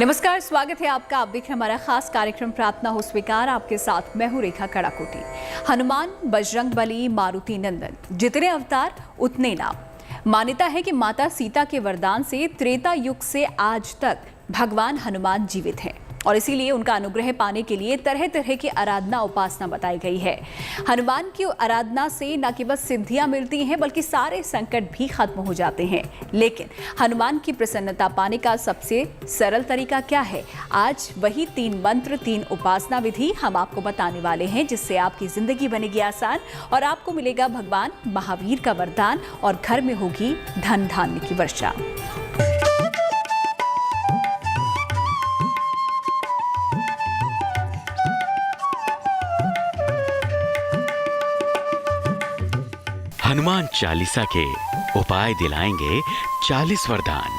नमस्कार, स्वागत है आपका। आप देख रहे हैं हमारा खास कार्यक्रम प्रार्थना हो स्वीकार। आपके साथ मैं हूं रेखा कड़ाकोटी। हनुमान, बजरंगबली, मारुति नंदन, जितने अवतार उतने नाम। मान्यता है कि माता सीता के वरदान से त्रेता युग से आज तक भगवान हनुमान जीवित हैं और इसीलिए उनका अनुग्रह पाने के लिए तरह तरह की आराधना उपासना बताई गई है। हनुमान की आराधना से न केवल सिद्धियां मिलती हैं बल्कि सारे संकट भी खत्म हो जाते हैं। लेकिन हनुमान की प्रसन्नता पाने का सबसे सरल तरीका क्या है? आज वही 3 मंत्र, 3 उपासना विधि हम आपको बताने वाले हैं, जिससे आपकी जिंदगी बनेगी आसान और आपको मिलेगा भगवान महावीर का वरदान और घर में होगी धन धान्य की वर्षा। हनुमान चालीसा के उपाय दिलाएंगे 40 वरदान।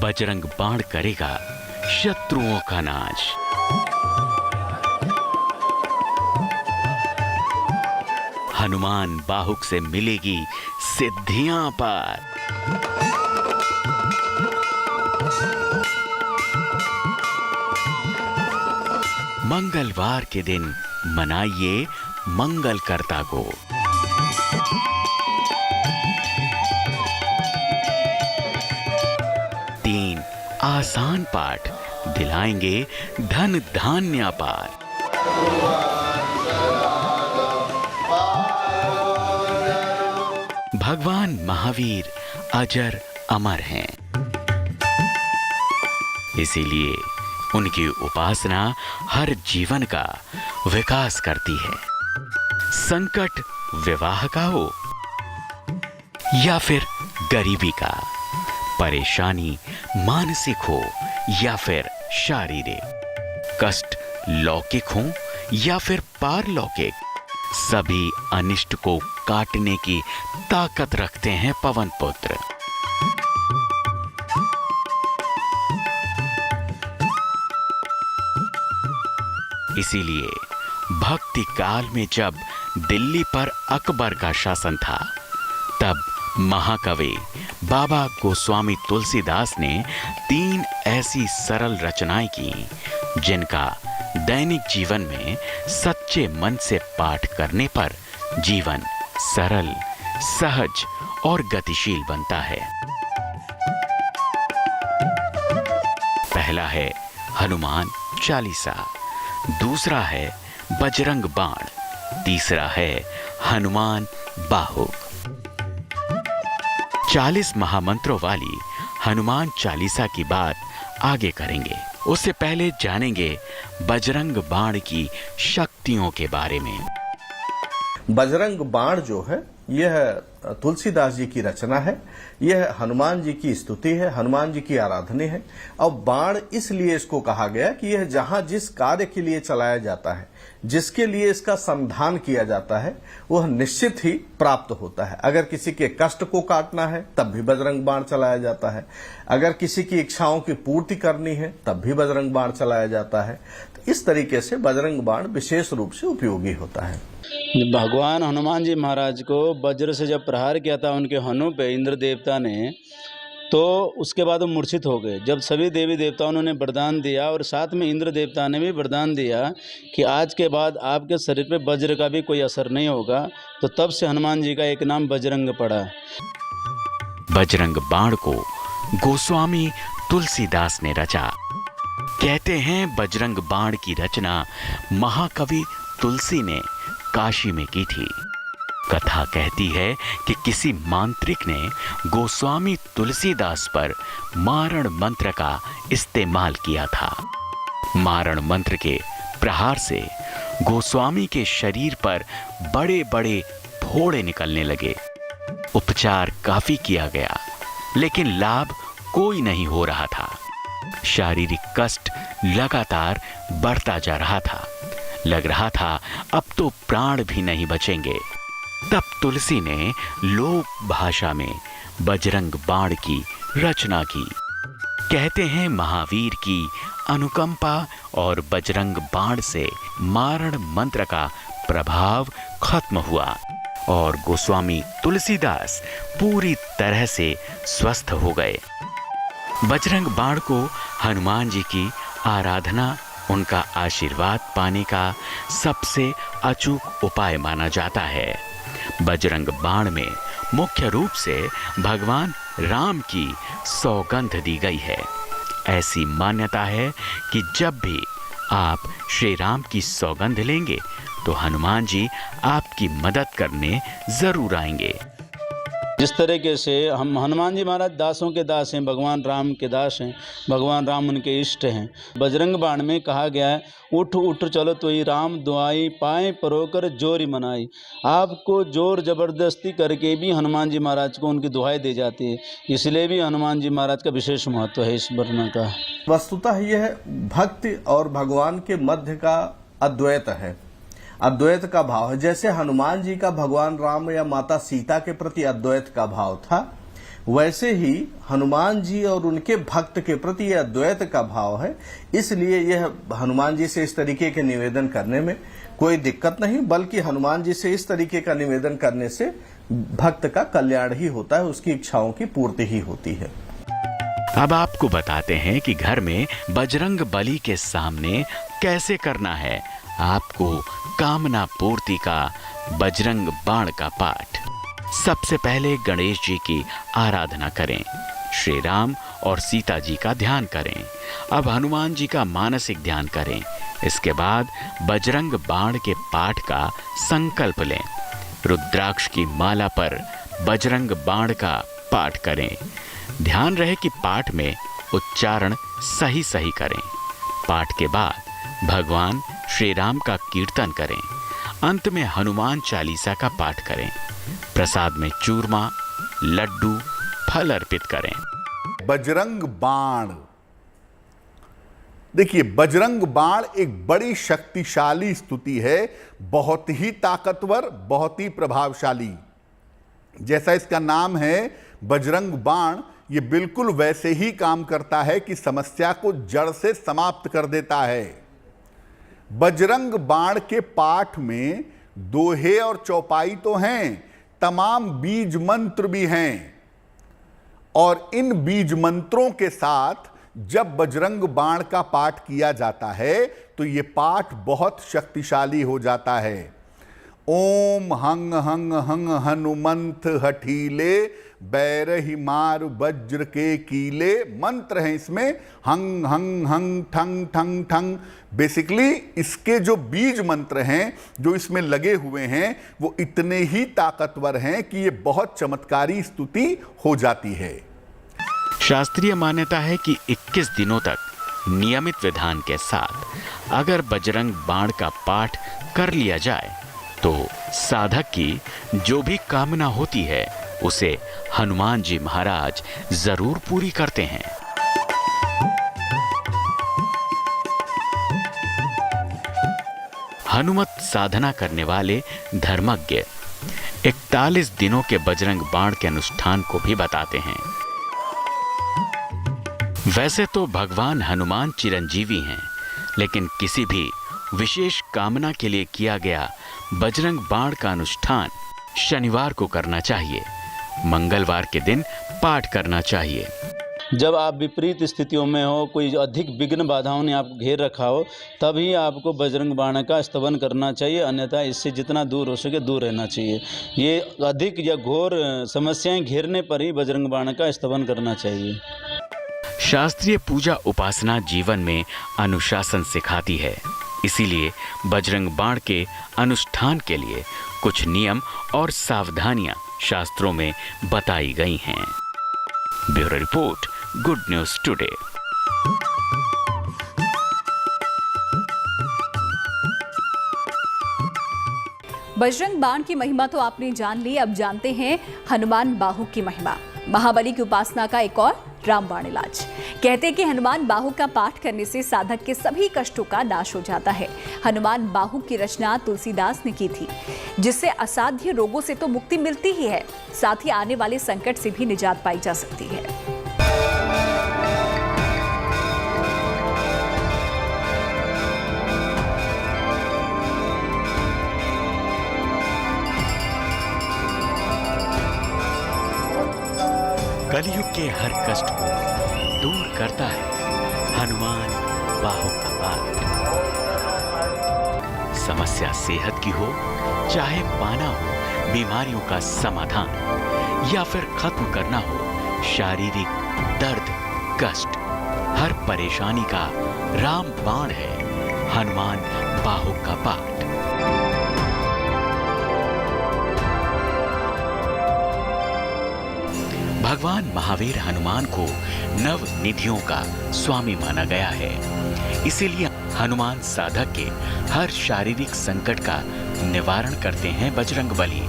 बजरंग बाण करेगा शत्रुओं का नाश। हनुमान बाहुक से मिलेगी सिद्धियां पार। मंगलवार के दिन मनाइए मंगलकर्ता को। तीन आसान पाठ दिलाएंगे धन धान्य पार। भगवान महावीर अजर अमर हैं, इसीलिए उनकी उपासना हर जीवन का विकास करती है। संकट विवाह का हो या फिर गरीबी का, परेशानी मानसिक हो या फिर शारीरिक, कष्ट लौकिक हो या फिर पारलौकिक, सभी अनिष्ट को काटने की ताकत रखते हैं पवन पुत्र। इसीलिए भक्ति काल में जब दिल्ली पर अकबर का शासन था, तब महाकवि बाबा गोस्वामी तुलसीदास ने 3 ऐसी सरल रचनाएं की जिनका दैनिक जीवन में सच्चे मन से पाठ करने पर जीवन सरल, सहज और गतिशील बनता है। पहला है हनुमान चालीसा, दूसरा है बजरंग बाण, तीसरा है हनुमान बाहुक। 40 महामंत्रों वाली हनुमान चालीसा की बात आगे करेंगे। उससे पहले जानेंगे बजरंग बाण की शक्तियों के बारे में। बजरंग बाण जो है यह तुलसीदास जी की रचना है। यह हनुमान जी की स्तुति है, हनुमान जी की आराधना है। अब बाण इसलिए इसको कहा गया कि यह जहां जिस कार्य के लिए चलाया जाता है, जिसके लिए इसका संधान किया जाता है, वह निश्चित ही प्राप्त होता है। अगर किसी के कष्ट को काटना है तब भी बजरंग बाण चलाया जाता है। अगर किसी की इच्छाओं की पूर्ति करनी है तब भी बजरंग बाण चलाया जाता है। तो इस तरीके से बजरंग बाण विशेष रूप से उपयोगी होता है। भगवान हनुमान जी महाराज को वज्र से जब प्रहार किया था उनके हनु पे इंद्र देवता ने, तो उसके बाद वो मूर्छित हो गए। जब सभी देवी देवताओं ने वरदान दिया और साथ में इंद्र देवता ने भी वरदान दिया कि आज के बाद आपके शरीर पे वज्र का भी कोई असर नहीं होगा, तो तब से हनुमान जी का एक नाम बजरंग पड़ा। बजरंग बाण को गोस्वामी तुलसीदास ने रचा। कहते हैं बजरंग बाण की रचना महाकवि तुलसी ने काशी में की थी। कथा कहती है कि किसी मांत्रिक ने गोस्वामी तुलसीदास पर मारण मंत्र का इस्तेमाल किया था। मारण मंत्र के प्रहार से गोस्वामी के शरीर पर बड़े बड़े फोड़े निकलने लगे। उपचार काफी किया गया, लेकिन लाभ कोई नहीं हो रहा था। शारीरिक कष्ट लगातार बढ़ता जा रहा था। लग रहा था अब तो प्राण भी नहीं बचेंगे। तब तुलसी ने लोक भाषा में बजरंग बाण की रचना की। कहते हैं महावीर की अनुकंपा और बजरंग बाण से मारण मंत्र का प्रभाव खत्म हुआ और गोस्वामी तुलसीदास पूरी तरह से स्वस्थ हो गए। बजरंग बाण को हनुमान जी की आराधना, उनका आशीर्वाद पाने का सबसे अचूक उपाय माना जाता है। बजरंग बाण में मुख्य रूप से भगवान राम की सौगंध दी गई है। ऐसी मान्यता है कि जब भी आप श्री राम की सौगंध लेंगे तो हनुमान जी आपकी मदद करने जरूर आएंगे। जिस तरीके से हम हनुमान जी महाराज दासों के दास हैं, भगवान राम के दास हैं, भगवान राम उनके इष्ट हैं। बजरंग बाण में कहा गया है, उठ उठ चलो तो ही राम दुआई, पाए परोकर जोरी मनाई। आपको जोर जबरदस्ती करके भी हनुमान जी महाराज को उनकी दुआई दी जाती है, इसलिए भी हनुमान जी महाराज का विशेष महत्व है इस वर्णन का। वस्तुतः यह भक्ति और भगवान के मध्य का अद्वैत है, अद्वैत का भाव है। जैसे हनुमान जी का भगवान राम या माता सीता के प्रति अद्वैत का भाव था, वैसे ही हनुमान जी और उनके भक्त के प्रति यह अद्वैत का भाव है। इसलिए यह हनुमान जी से इस तरीके के निवेदन करने में कोई दिक्कत नहीं, बल्कि हनुमान जी से इस तरीके का निवेदन करने से भक्त का कल्याण ही होता है, उसकी इच्छाओं की पूर्ति ही होती है। अब आपको बताते हैं कि घर में बजरंग बली के सामने कैसे करना है आपको कामना पूर्ति का बजरंग बाण का पाठ। सबसे पहले गणेश जी की आराधना करें, श्री राम और सीता जी का ध्यान करें। अब हनुमान जी का मानसिक ध्यान करें। इसके बाद बजरंग बाण के पाठ का संकल्प लें। रुद्राक्ष की माला पर बजरंग बाण का पाठ करें। ध्यान रहे कि पाठ में उच्चारण सही सही करें। पाठ के बाद भगवान श्री राम का कीर्तन करें। अंत में हनुमान चालीसा का पाठ करें। प्रसाद में चूरमा, लड्डू, फल अर्पित करें। बजरंग बाण, देखिए बजरंग बाण एक बड़ी शक्तिशाली स्तुति है, बहुत ही ताकतवर, बहुत ही प्रभावशाली। जैसा इसका नाम है बजरंग बाण, ये बिल्कुल वैसे ही काम करता है कि समस्या को जड़ से समाप्त कर देता है। बजरंग बाण के पाठ में दोहे और चौपाई तो हैं, तमाम बीज मंत्र भी हैं, और इन बीज मंत्रों के साथ जब बजरंग बाण का पाठ किया जाता है तो ये पाठ बहुत शक्तिशाली हो जाता है। ओम हंग हंग हंग हनुमंत हठीले, बैरही मार वज्र के कीले, मंत्र हैं इसमें, हंग हंग हंग ठंग ठंग ठंग। बेसिकली इसके जो बीज मंत्र हैं जो इसमें लगे हुए हैं वो इतने ही ताकतवर हैं कि ये बहुत चमत्कारी स्तुति हो जाती है। शास्त्रीय मान्यता है कि 21 दिनों तक नियमित विधान के साथ अगर बजरंग बाण का पाठ कर लिया जाए तो साधक की जो भी कामना होती है उसे हनुमान जी महाराज जरूर पूरी करते हैं। हनुमत साधना करने वाले धर्मज्ञ 41 दिनों के बजरंग बाण के अनुष्ठान को भी बताते हैं। वैसे तो भगवान हनुमान चिरंजीवी हैं, लेकिन किसी भी विशेष कामना के लिए किया गया बजरंग बाण का अनुष्ठान शनिवार को करना चाहिए, मंगलवार के दिन पाठ करना चाहिए। जब आप विपरीत स्थितियों में हो, कोई अधिक विघ्न बाधाओं ने आपको घेर रखा हो, तभी आपको बजरंग बाण का स्तवन करना चाहिए, अन्यथा इससे जितना दूर हो सके दूर रहना चाहिए। ये अधिक या घोर समस्याएं घेरने पर ही बजरंग बाण का स्तवन करना चाहिए। शास्त्रीय पूजा उपासना जीवन में अनुशासन सिखाती है, इसीलिए बजरंग बाण के अनुष्ठान के लिए कुछ नियम और सावधानियां शास्त्रों में बताई गई हैं। Bureau report, good news today. Bajrang बाण की महिमा तो आपने जान ली, अब जानते हैं हनुमान बाहु की महिमा। महाबली की उपासना का एक और रामबाण इलाज। कहते हैं कि हनुमान बाहु का पाठ करने से साधक के सभी कष्टों का नाश हो जाता है। हनुमान बाहु की रचना तुलसीदास ने की थी, जिससे असाध्य रोगों से तो मुक्ति मिलती ही है, साथ ही आने वाले संकट से भी निजात पाई जा सकती है। कलयुग के हर कष्ट को दूर करता है हनुमान बाहु का पाठ। समस्या सेहत की हो, चाहे पाना हो बीमारियों का समाधान, या फिर खत्म करना हो शारीरिक दर्द कष्ट, हर परेशानी का रामबाण है हनुमान बाहु का पाठ। भगवान महावीर हनुमान को नव निधियों का स्वामी माना गया है। इसीलिए हनुमान साधक के हर शारीरिक संकट का निवारण करते हैं बजरंगबली।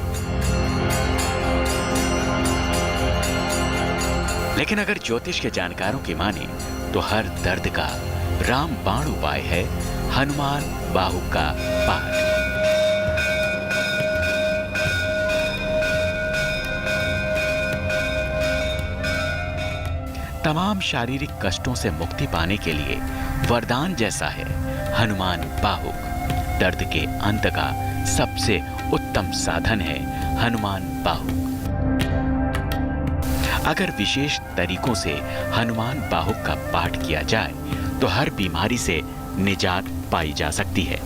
लेकिन अगर ज्योतिष के जानकारों की माने तो हर दर्द का रामबाण उपाय है हनुमान बाहु का पाठ। तमाम शारीरिक कष्टों से मुक्ति पाने के लिए वरदान जैसा है हनुमान बाहु। दर्द के अंत का सबसे उत्तम साधन है हनुमान बाहु। अगर विशेष तरीकों से हनुमान बाहु का पाठ किया जाए तो हर बीमारी से निजात पाई जा सकती है।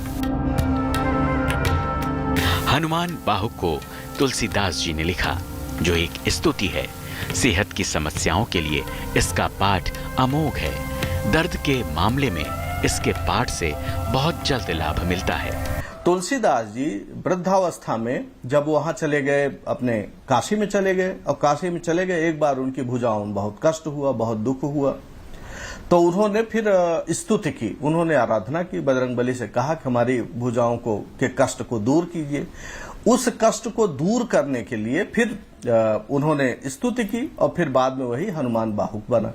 हनुमान बाहु को तुलसीदास जी ने लिखा, जो एक स्तुति है। सेहत की समस्याओं के लिए इसका पाठ अमोघ है। दर्द के मामले में इसके पाठ से बहुत जल्द लाभ मिलता है। तुलसीदास जी वृद्धावस्था में जब वहां चले गए, अपने काशी में चले गए, और काशी में चले गए, एक बार उनकी भुजाओं में बहुत कष्ट हुआ, बहुत दुख हुआ, तो उन्होंने फिर स्तुति की, उन्होंने आराधना की, बजरंगबली से कहा कि हमारी भुजाओं को के कष्ट को दूर कीजिए। उस कष्ट को दूर करने के लिए फिर उन्होंने स्तुति की और फिर बाद में वही हनुमान बाहु बना।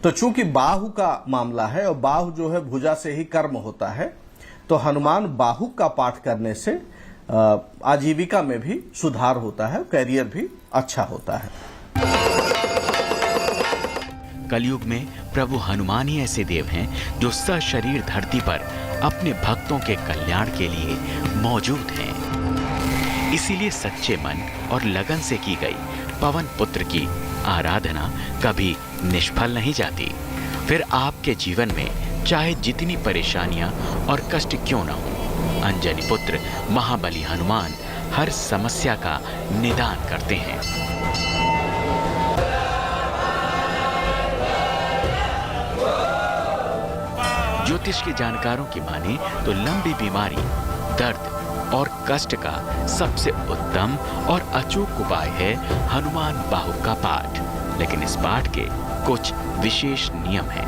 तो चूंकि बाहु का मामला है और बाहु जो है भुजा से ही कर्म होता है, तो हनुमान बाहु का पाठ करने से आजीविका में भी सुधार होता है, करियर भी अच्छा होता है। कलयुग में प्रभु हनुमान ही ऐसे देव हैं जो सशरीर धरती पर अपने भक्तों के कल्याण के लिए मौजूद हैं। इसीलिए सच्चे मन और लगन से की गई पवन पुत्र की आराधना कभी निष्फल नहीं जाती। फिर आपके जीवन में चाहे जितनी परेशानियां और कष्ट क्यों न हो, अंजनी पुत्र महाबली हनुमान हर समस्या का निदान करते हैं। ज्योतिष के जानकारों की माने तो लंबी बीमारी, दर्द और कष्ट का सबसे उत्तम और अचूक उपाय है हनुमान बाहु का पाठ। लेकिन इस पाठ के कुछ विशेष नियम हैं।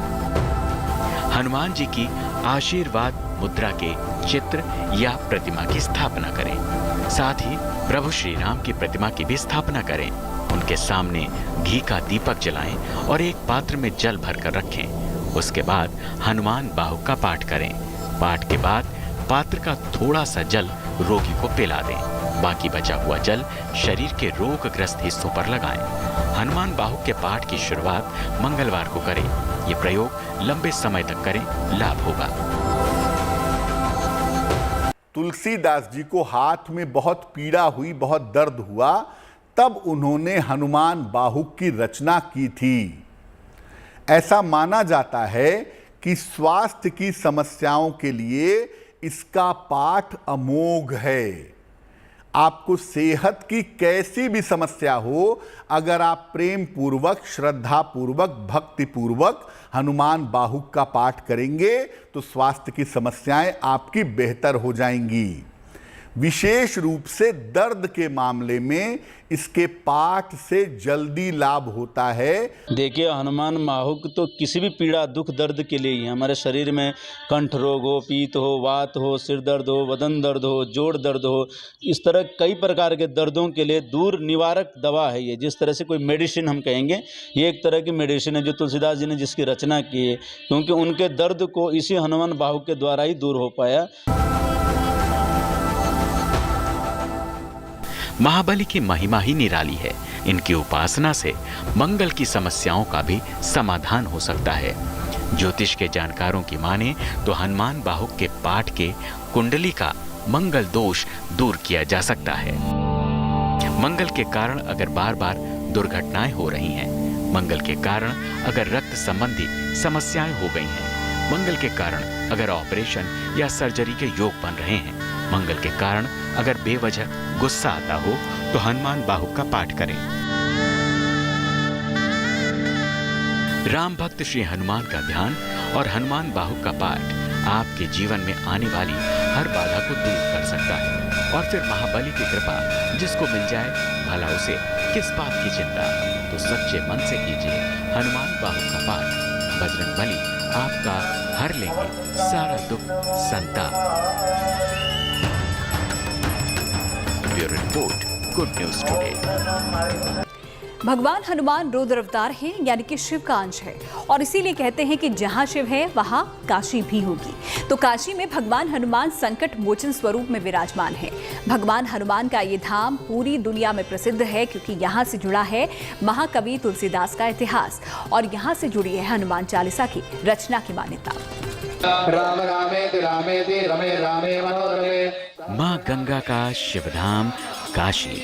हनुमान जी की आशीर्वाद मुद्रा के चित्र या प्रतिमा की स्थापना करें। साथ ही प्रभु श्री राम की प्रतिमा की भी स्थापना करें। उनके सामने घी का दीपक जलाएं और एक पात्र में जल भरकर रखें। उसके बाद हनुमान बाहु का पाठ करें। पाठ के बाद पात्र का थोड़ा सा जल रोगी को पिला दें। बाकी बचा हुआ जल शरीर के रोगग्रस्त हिस्सों पर लगाएं। हनुमान बाहु के पाठ की शुरुआत मंगलवार को करें। ये प्रयोग लंबे समय तक करें, लाभ होगा। तुलसीदास जी को हाथ में बहुत पीड़ा हुई, बहुत दर्द हुआ, तब उन्होंने हनुमान बाहु की रचना की थी। ऐसा माना जाता है कि स्वास्थ्य की समस्याओं के लिए इसका पाठ अमोघ है। आपको सेहत की कैसी भी समस्या हो, अगर आप प्रेम पूर्वक, श्रद्धा पूर्वक, भक्ति पूर्वक हनुमान बाहु का पाठ करेंगे तो स्वास्थ्य की समस्याएं आपकी बेहतर हो जाएंगी। विशेष रूप से दर्द के मामले में इसके पाठ से जल्दी लाभ होता है। देखिए, हनुमान बाहु तो किसी भी पीड़ा, दुख, दर्द के लिए ही हमारे शरीर में कंठ रोग हो, पीत हो, वात हो, सिर दर्द हो, बदन दर्द हो, जोड़ दर्द हो, इस तरह कई प्रकार के दर्दों के लिए दूर निवारक दवा है ये। जिस तरह से कोई मेडिसिन हम कहेंगे, ये एक तरह की मेडिसिन है जो तुलसीदास जी ने जिसकी रचना की है, क्योंकि उनके दर्द को इसी हनुमान बाहु के द्वारा ही दूर हो पाया। महाबली की महिमा ही निराली है। इनकी उपासना से मंगल की समस्याओं का भी समाधान हो सकता है। ज्योतिष के जानकारों की माने तो हनुमान बाहु के पाठ के कुंडली का मंगल दोष दूर किया जा सकता है। मंगल के कारण अगर बार बार दुर्घटनाएं हो रही हैं, मंगल के कारण अगर रक्त संबंधी समस्याएं हो गई हैं, मंगल के कारण अगर ऑपरेशन या सर्जरी के योग बन रहे हैं, मंगल के कारण अगर बेवजह गुस्सा आता हो तो हनुमान बाहु का पाठ करें। राम भक्त श्री हनुमान का ध्यान और हनुमान बाहु का पाठ आपके जीवन में आने वाली हर बाधा को दूर कर सकता है। और फिर महाबली की कृपा जिसको मिल जाए भला उसे किस बात की चिंता। तो सच्चे मन से कीजिए हनुमान बाहु का पाठ। बजरंग बली आपका हर लेंगे सारा दुख संताप। Bureau report, good news today. भगवान हनुमान रुद्र अवतार हैं, यानी कि शिव का अंश है, और इसीलिए कहते हैं कि जहां शिव है वहां काशी भी होगी। तो काशी में भगवान हनुमान संकट मोचन स्वरूप में विराजमान है। भगवान हनुमान का ये धाम पूरी दुनिया में प्रसिद्ध है, क्योंकि यहाँ से जुड़ा है महाकवि तुलसीदास का इतिहास, और यहाँ से जुड़ी है हनुमान चालीसा की रचना की मान्यता। राम रामेति रामेति रमे रामे मनोरमे। माँ गंगा का शिवधाम काशी।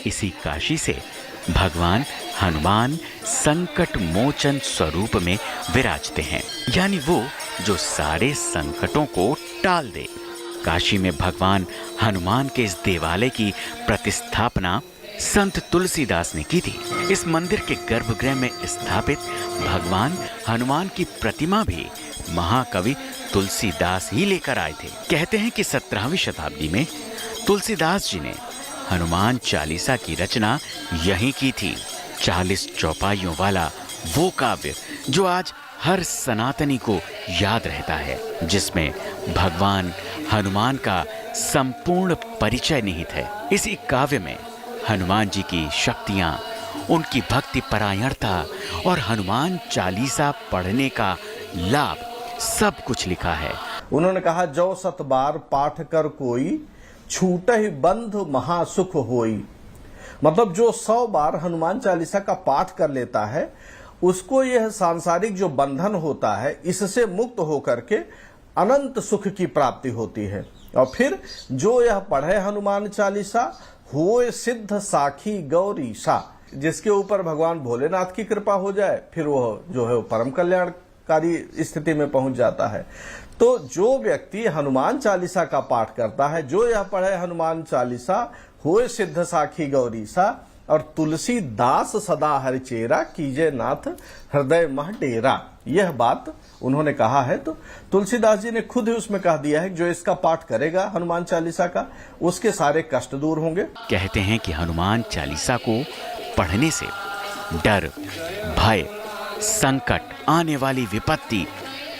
इसी काशी से भगवान हनुमान संकट मोचन स्वरूप में विराजते हैं, यानी वो जो सारे संकटों को टाल दे। काशी में भगवान हनुमान के इस देवालय की प्रतिस्थापना संत तुलसीदास ने की थी। इस मंदिर के गर्भगृह में स्थापित भगवान हनुमान की प्रतिमा भी महाकवि तुलसीदास ही लेकर आए थे। कहते हैं कि 17वीं शताब्दी में तुलसीदास जी ने हनुमान चालीसा की रचना यहीं की थी। 40 चौपाइयों वाला वो काव्य जो आज हर सनातनी को याद रहता है, जिसमें भगवान हनुमान का संपूर्ण परिचय निहित है। इसी काव्य में हनुमान जी की शक्तियाँ, उनकी भक्ति परायणता और हनुमान चालीसा पढ़ने का लाभ सब कुछ लिखा है। उन्होंने कहा, जो 7 बार पाठ कर कोई छूटहि बंध महासुख होई। मतलब जो 100 बार हनुमान चालीसा का पाठ कर लेता है, उसको यह सांसारिक जो बंधन होता है इससे मुक्त होकर के अनंत सुख की प्राप्ति होती है। और फिर जो यह पढ़े हनुमान चालीसा होए सिद्ध साखी गौरी सा, जिसके ऊपर भगवान भोलेनाथ की कृपा हो जाए, फिर वो जो है वो परम कल्याणकारी स्थिति में पहुंच जाता है। तो जो व्यक्ति हनुमान चालीसा का पाठ करता है, जो यह पढ़े हनुमान चालीसा होए सिद्ध साखी गौरी सा, और तुलसीदास सदा हर चेरा कीजे नाथ हृदय मह डेरा, यह बात उन्होंने कहा है। तो तुलसीदास जी ने खुद ही उसमें कह दिया है कि जो इसका पाठ करेगा हनुमान चालीसा का, उसके सारे कष्ट दूर होंगे। कहते हैं कि हनुमान चालीसा को पढ़ने से डर, भय, संकट, आने वाली विपत्ति,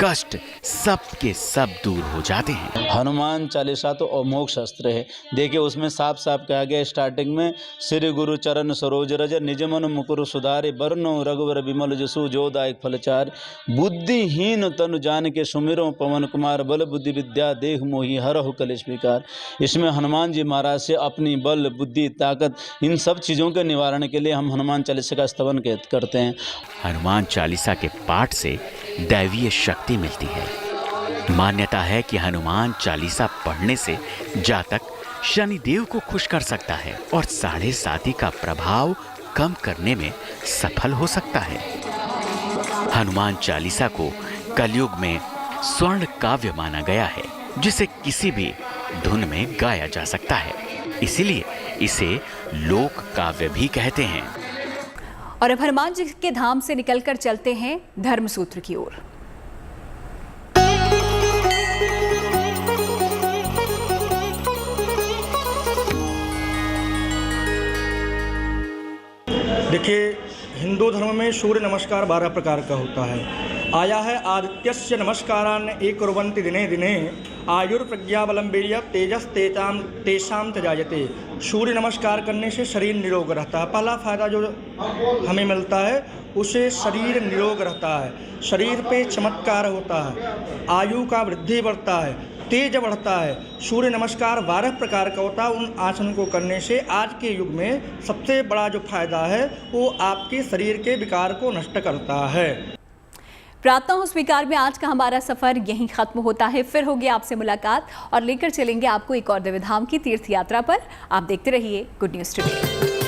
कष्ट सब के सब दूर हो जाते हैं। हनुमान चालीसा तो अमोघ शस्त्र है। देखिए उसमें साफ साफ कहा गया स्टार्टिंग में, श्री गुरु चरण सरोज रज निज मन मुकुर सुधारे बरनो रघुवर विमल जसु जो दायक फलचार। बुद्धिहीन तनु जान के सुमिरो पवन कुमार बल बुद्धि विद्या देह मोहि हरहु कलेश विकार। इसमें हनुमान जी महाराज से अपनी बल, बुद्धि, ताकत, इन सब चीज़ों के निवारण के लिए हम हनुमान चालीसा का स्तवन करते हैं। हनुमान चालीसा के पाठ से दैवीय शक्ति मिलती है। मान्यता है कि हनुमान चालीसा पढ़ने से जातक शनिदेव को खुश कर सकता है और 7.5 का प्रभाव कम करने में सफल हो सकता है। हनुमान चालीसा को कलयुग में स्वर्ण काव्य माना गया है, जिसे किसी भी धुन में गाया जा सकता है। इसीलिए इसे लोक काव्य भी कहते हैं। और अब हनुमान जी के धाम से निकलकर चलते हैं धर्मसूत्र की ओर। देखिए, हिंदू धर्म में सूर्य नमस्कार 12 प्रकार का होता है। आया है आदित्यस्य नमस्कारान् एकुर्वन्ति दिने दिने आयुर्प्रज्ञा बलं वीर्य तेजस तेषां त्यजायते। सूर्य नमस्कार करने से शरीर निरोग रहता है। पहला फायदा जो हमें मिलता है, उसे शरीर निरोग रहता है, शरीर पे चमत्कार होता है, आयु का वृद्धि बढ़ता है, तेज बढ़ता है। सूर्य नमस्कार 12 प्रकार का होता है। उन आसन को करने से आज के युग में सबसे बड़ा जो फायदा है वो आपके शरीर के विकार को नष्ट करता है। प्रार्थना हो स्वीकार में आज का हमारा सफर यहीं खत्म होता है। फिर होगी आपसे मुलाकात और लेकर चलेंगे आपको एक और दिव्य धाम की तीर्थ यात्रा पर। आप देखते रहिए गुड न्यूज टुडे।